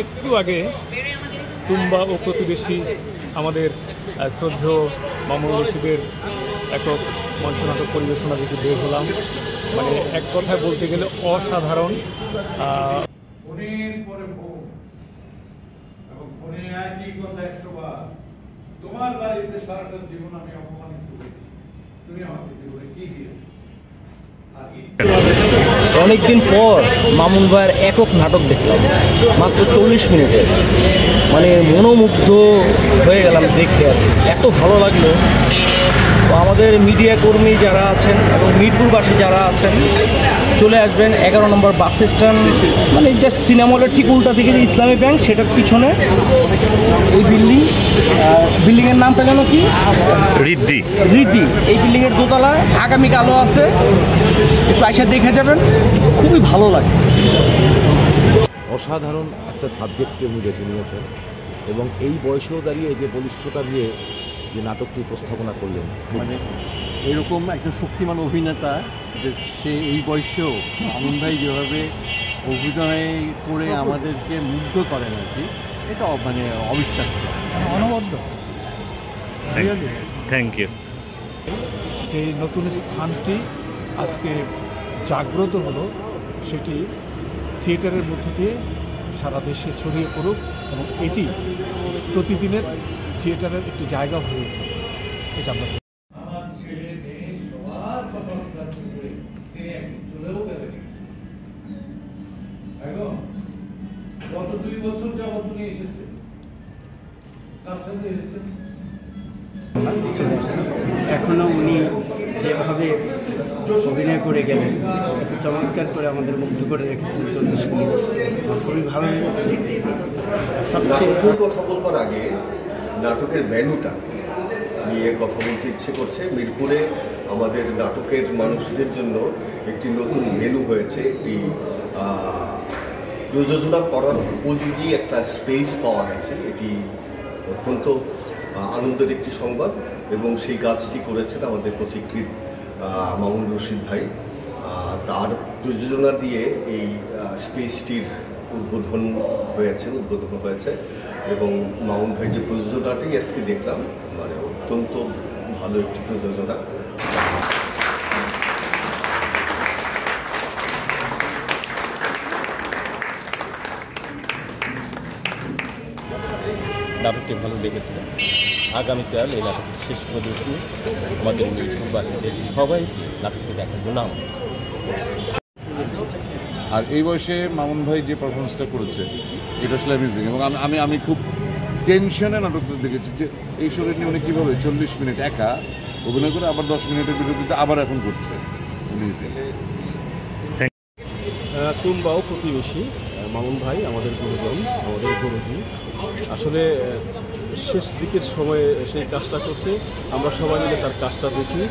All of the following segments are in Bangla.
একটু আগে তুম্বা ও প্রতিবেশী আমাদের শ্রদ্ধেয় মামুন রশিদের একক মঞ্চনাটক পরিবেশনা থেকে বের হলাম। মানে এক কথায় বলতে গেলে অসাধারণ। তোমার বাড়িতে সারাটা জীবন আমি অপমানিত হয়েছি, তুমি আমাকে জীবনে কি দিয়েছো? অনেকদিন পর মামুন ভাইয়ের একক নাটক দেখলাম, মাত্র 40 মিনিটের। মানে মনোমুগ্ধ হয়ে গেলাম দেখে, এত ভালো লাগলো। তো আমাদের মিডিয়া কর্মী যারা আছেন এবং মিরপুরবাসী যারা আছেন, চলে আসবেন 11 নম্বর বাস স্ট্যান্ড, মানে জাস্ট সিনেমা হলের ঠিক উল্টা দিকে যে ইসলামী ব্যাংক, সেটার পিছনে এই বিল্ডিংয়ের নামটা যেন কি, রিদ্ধি। এই বিল্ডিংয়ের দোতলায় আগামীকালও আছে, একটু আইসা দেখে যাবেন, খুবই ভালো লাগে। অসাধারণ একটা সাবজেক্টকে উনি বেছে নিয়েছেন এবং এই বয়সেও দাঁড়িয়ে যে বলিষ্ঠতা দিয়ে যে নাটকটি উপস্থাপনা করলেন, মানে এরকম একটা শক্তিমান অভিনেতা যে সে এই বয়সেও মামুন ভাই যেভাবে অভিনয় করে আমাদেরকে মুগ্ধ করেন আর কি, এটা মানে অবিশ্বাস্য, অনবদ্য। Thank you. যে নতুন স্থানটি আজকে জাগ্রত হলো, সেটি থিয়েটারের মধ্য দিয়ে সারা দেশে ছড়িয়ে পড়ুক এবং এটি প্রতিদিনের থিয়েটারের একটি জায়গা হয়ে উঠুক, এটা আমরা। আমার ছেলে মেয়ে সবার কথা করে তিনি এখন চলেও গেলেন। এখন গত 2 বছর যাবত উনি এসেছেন, তার সাথে এসেছেন। এখনও উনি যেভাবে অভিনয় করে গেলেন, এত চমৎকার করে আমাদের মুগ্ধ করে রেখেছেন 40 মিনিট, খুবই ভালো লেগেছে। সবচেয়ে কথা বলবার আগে নাটকের ভেন্যুটা নিয়ে কথা বলতে ইচ্ছে করছে। মিরপুরে আমাদের নাটকের মানুষদের জন্য একটি নতুন ভেন্যু হয়েছে, এই প্রযোজনা করার উপযোগী একটা স্পেস পাওয়া গেছে। এটি অত্যন্ত আনন্দের একটি সংবাদ এবং সেই কাজটি করেছেন আমাদের পথিকৃৎ মামুন রশিদ ভাই। তার প্রযোজনা দিয়ে এই স্পেসটির উদ্বোধন হয়েছে এবং মামুন ভাই যে প্রযোজনাটি আজকে দেখলাম, মানে অত্যন্ত ভালো একটি প্রযোজনা। নাটকটি ভালো লেগেছে। আগামীকাল এই নাটকের শেষ প্রদর্শনী, আমাদের মিরপুরবাসীদের সবাই নাটকটি দেখার জন্য আমন্ত্রণ। আর এই বয়সে মামুন ভাই যে পারফরমেন্সটা করেছে, এটা আসলে অ্যামেজিং। এবং আমি খুব টেনশনে নাটকটা দেখেছি যে এই শরীর নিয়ে উনি কীভাবে 40 মিনিট একা অভিনয় করে আবার 10 মিনিটের বিরতিতে আবার এখন করছে। তুম্বা ও প্রতিবেশী মামুন ভাই আমাদের গুরুজন, আমাদের গুরুজি। আসলে শেষ দিকের সময়ে সেই কাজটা করছে, আমরা সবাই মিলে তার কাজটা দেখি,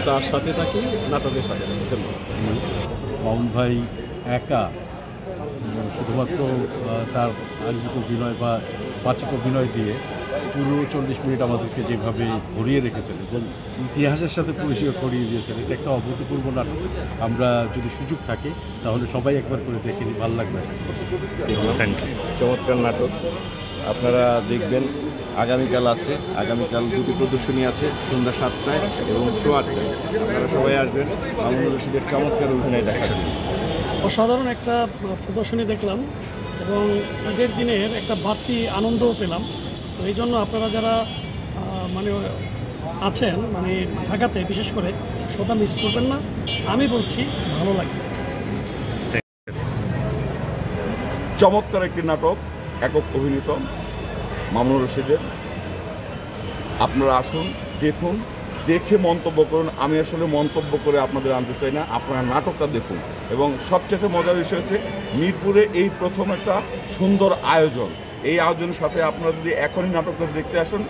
তার সাথে থাকি, নাটকের সাথে থাকি। মামুন ভাই একা শুধুমাত্র তার আঙ্গিক অভিনয় বা বাচিক অভিনয় দিয়ে পুরো 40 মিনিট আমাদেরকে যেভাবে ভরিয়ে রেখেছেন এবং ইতিহাসের সাথে পরিচয় করিয়ে দিয়েছেন, এটা একটা অভূতপূর্ব নাটক। আমরা যদি সুযোগ থাকে তাহলে সবাই একবার করে দেখে নিই, ভালো লাগবে। চমৎকার নাটক, আপনারা দেখবেন। আগামীকাল আছে, আগামীকাল 2টি প্রদর্শনী আছে, সন্ধ্যা 7টায় এবং 8টায়। আপনারা সবাই আসবেন মামুন রশিদের চমৎকার অভিনয় দেখার জন্য। অসাধারণ একটা প্রদর্শনী দেখলাম এবং ঈদের দিনের একটা বাড়তি আনন্দও পেলাম। তো এই জন্য আপনারা যারা মানে আছেন, মানে ঢাকাতে বিশেষ করে, শোটা মিস করবেন না। আমি বলছি ভালো লাগবে। চমৎকার একটি নাটক, একক অভিনীত মামুন রশিদের। আপনারা আসুন, দেখুন, দেখে মন্তব্য করুন। আমি আসলে মন্তব্য করে আপনাদের আনতে চাই না, আপনারা নাটকটা দেখুন। এবং সবচেয়ে মজার বিষয় হচ্ছে মিরপুরে এই প্রথম একটা সুন্দর আয়োজন। এই আয়োজনের সাথে আপনারা যদি এখনই নাটকটা দেখতে আসুন,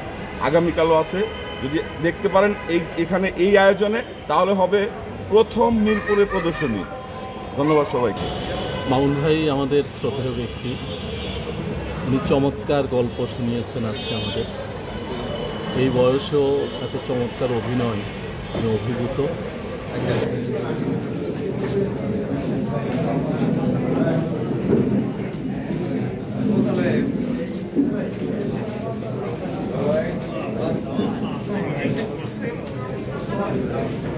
আগামীকালও আছে, যদি দেখতে পারেন এখানে এই আয়োজনে, তাহলে হবে প্রথম মিরপুরে প্রদর্শনী। ধন্যবাদ সবাইকে। মামুন ভাই আমাদের শ্রদ্ধেয় ব্যক্তি, উনি চমৎকার গল্প শুনিয়েছেন আজকে আমাদের। এই বয়সেও এত চমৎকার অভিনয়, আমি অভিভূত। Thank you.